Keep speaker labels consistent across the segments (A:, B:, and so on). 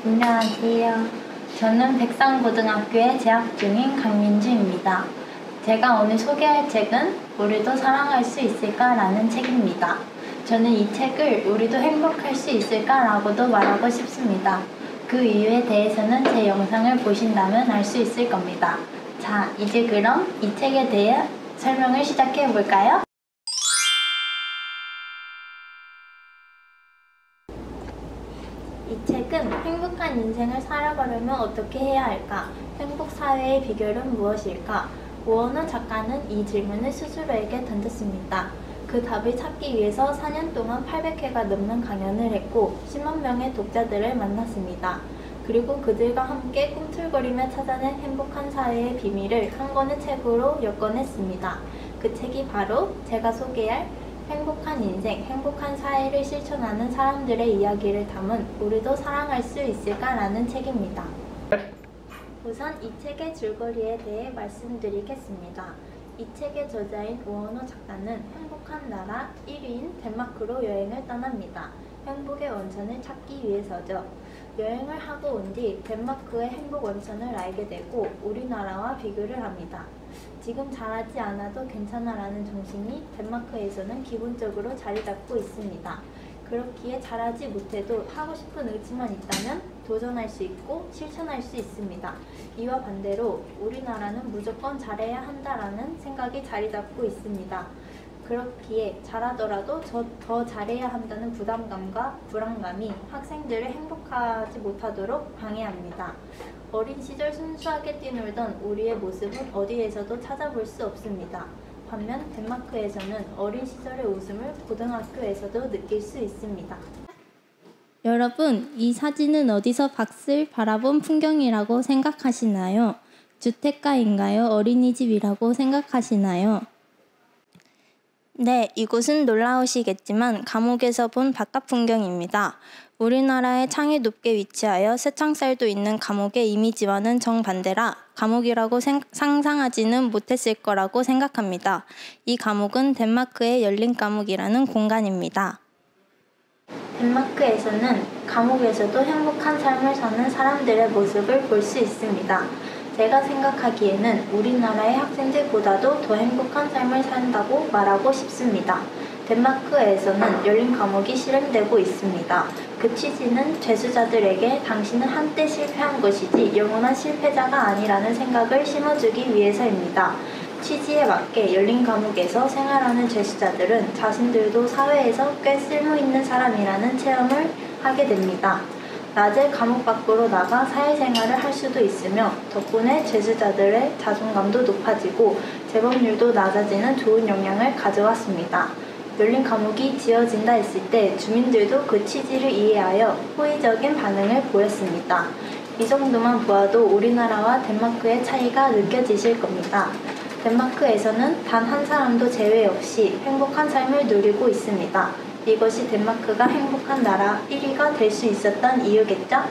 A: 안녕하세요. 저는 백상고등학교에 재학 중인 강민주입니다. 제가 오늘 소개할 책은 우리도 사랑할 수 있을까? 라는 책입니다. 저는 이 책을 우리도 행복할 수 있을까? 라고도 말하고 싶습니다. 그 이유에 대해서는 제 영상을 보신다면 알 수 있을 겁니다. 자, 이제 그럼 이 책에 대해 설명을 시작해 볼까요? 이 책은 행복한 인생을 살아가려면 어떻게 해야 할까? 행복 사회의 비결은 무엇일까? 오원호 작가는 이 질문을 스스로에게 던졌습니다. 그 답을 찾기 위해서 4년 동안 800회가 넘는 강연을 했고 10만 명의 독자들을 만났습니다. 그리고 그들과 함께 꿈틀거리며 찾아낸 행복한 사회의 비밀을 한 권의 책으로 엮어냈습니다. 그 책이 바로 제가 소개할 행복한 인생, 행복한 사회를 실천하는 사람들의 이야기를 담은 우리도 사랑할 수 있을까? 라는 책입니다. 우선 이 책의 줄거리에 대해 말씀드리겠습니다. 이 책의 저자인 오원호 작가는 행복한 나라 1위인 덴마크로 여행을 떠납니다. 행복의 원천을 찾기 위해서죠. 여행을 하고 온 뒤 덴마크의 행복 원천을 알게 되고 우리나라와 비교를 합니다. 지금 잘하지 않아도 괜찮아라는 정신이 덴마크에서는 기본적으로 자리 잡고 있습니다. 그렇기에 잘하지 못해도 하고 싶은 의지만 있다면 도전할 수 있고 실천할 수 있습니다. 이와 반대로 우리나라는 무조건 잘해야 한다라는 생각이 자리 잡고 있습니다. 그렇기에 잘하더라도 더 잘해야 한다는 부담감과 불안감이 학생들을 행복하지 못하도록 방해합니다. 어린 시절 순수하게 뛰놀던 우리의 모습은 어디에서도 찾아볼 수 없습니다. 반면 덴마크에서는 어린 시절의 웃음을 고등학교에서도 느낄 수 있습니다. 여러분, 이 사진은 어디서 봤을 바라본 풍경이라고 생각하시나요? 주택가인가요? 어린이집이라고 생각하시나요? 네, 이곳은 놀라우시겠지만 감옥에서 본 바깥 풍경입니다. 우리나라의 창이 높게 위치하여 새창살도 있는 감옥의 이미지와는 정반대라 감옥이라고 상상하지는 못했을 거라고 생각합니다. 이 감옥은 덴마크의 열린 감옥이라는 공간입니다. 덴마크에서는 감옥에서도 행복한 삶을 사는 사람들의 모습을 볼 수 있습니다. 제가 생각하기에는 우리나라의 학생들보다도 더 행복한 삶을 산다고 말하고 싶습니다. 덴마크에서는 열린 감옥이 실행되고 있습니다. 그 취지는 죄수자들에게 당신은 한때 실패한 것이지 영원한 실패자가 아니라는 생각을 심어주기 위해서입니다. 취지에 맞게 열린 감옥에서 생활하는 죄수자들은 자신들도 사회에서 꽤 쓸모있는 사람이라는 체험을 하게 됩니다. 낮에 감옥 밖으로 나가 사회생활을 할 수도 있으며 덕분에 죄수자들의 자존감도 높아지고 재범률도 낮아지는 좋은 영향을 가져왔습니다. 열린 감옥이 지어진다 했을 때 주민들도 그 취지를 이해하여 호의적인 반응을 보였습니다. 이 정도만 보아도 우리나라와 덴마크의 차이가 느껴지실 겁니다. 덴마크에서는 단 한 사람도 제외 없이 행복한 삶을 누리고 있습니다. 이것이 덴마크가 행복한 나라 1위가 될 수 있었던 이유겠죠?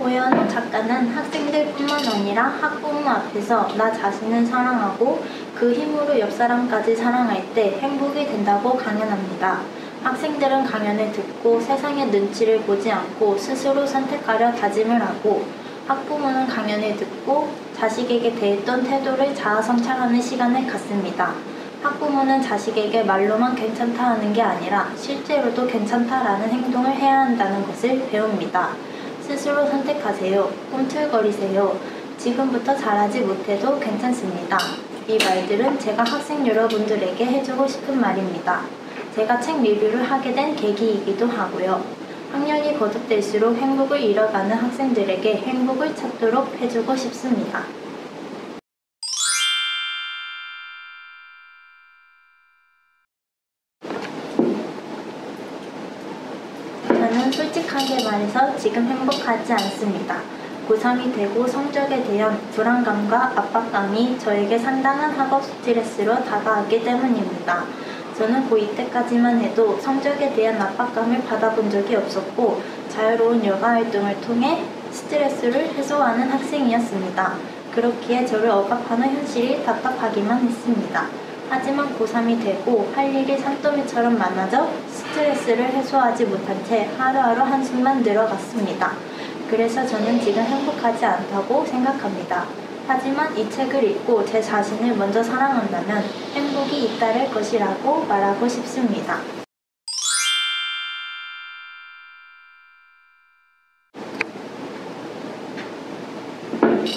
A: 오원호 작가는 학생들뿐만 아니라 학부모 앞에서 나 자신을 사랑하고 그 힘으로 옆 사람까지 사랑할 때 행복이 된다고 강연합니다. 학생들은 강연을 듣고 세상의 눈치를 보지 않고 스스로 선택하려 다짐을 하고 학부모는 강연을 듣고 자식에게 대했던 태도를 자아성찰하는 시간을 갖습니다. 학부모는 자식에게 말로만 괜찮다 하는 게 아니라 실제로도 괜찮다라는 행동을 해야 한다는 것을 배웁니다. 스스로 선택하세요. 꿈틀거리세요. 지금부터 잘하지 못해도 괜찮습니다. 이 말들은 제가 학생 여러분들에게 해주고 싶은 말입니다. 제가 책 리뷰를 하게 된 계기이기도 하고요. 학년이 거듭될수록 행복을 잃어가는 학생들에게 행복을 찾도록 해주고 싶습니다. 저는 솔직하게 말해서 지금 행복하지 않습니다. 고3이 되고 성적에 대한 불안감과 압박감이 저에게 상당한 학업 스트레스로 다가왔기 때문입니다. 저는 고2 때까지만 해도 성적에 대한 압박감을 받아본 적이 없었고 자유로운 여가활동을 통해 스트레스를 해소하는 학생이었습니다. 그렇기에 저를 억압하는 현실이 답답하기만 했습니다. 하지만 고3이 되고 할 일이 산더미처럼 많아져 스트레스를 해소하지 못한 채 하루하루 한숨만 늘어갔습니다. 그래서 저는 지금 행복하지 않다고 생각합니다. 하지만 이 책을 읽고 제 자신을 먼저 사랑한다면 행복이 잇따를 것이라고 말하고 싶습니다.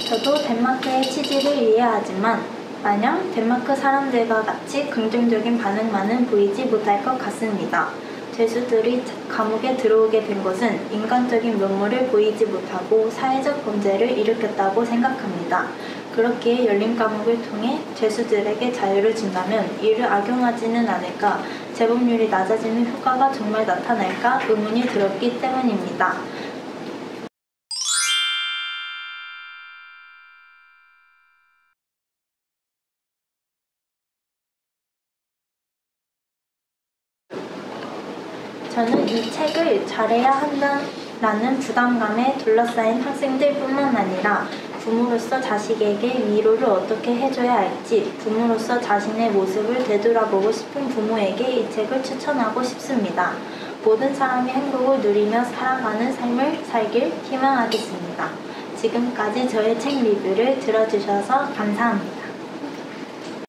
A: 저도 덴마크의 취지를 이해하지만 마냥 덴마크 사람들과 같이 긍정적인 반응만은 보이지 못할 것 같습니다. 죄수들이 감옥에 들어오게 된 것은 인간적인 면모를 보이지 못하고 사회적 범죄를 일으켰다고 생각합니다. 그렇기에 열린 감옥을 통해 죄수들에게 자유를 준다면 이를 악용하지는 않을까, 재범률이 낮아지는 효과가 정말 나타날까 의문이 들었기 때문입니다. 저는 이 책을 잘해야 한다라는 부담감에 둘러싸인 학생들뿐만 아니라 부모로서 자식에게 위로를 어떻게 해줘야 할지, 부모로서 자신의 모습을 되돌아보고 싶은 부모에게 이 책을 추천하고 싶습니다. 모든 사람이 행복을 누리며 살아가는 삶을 살길 희망하겠습니다. 지금까지 저의 책 리뷰를 들어주셔서 감사합니다.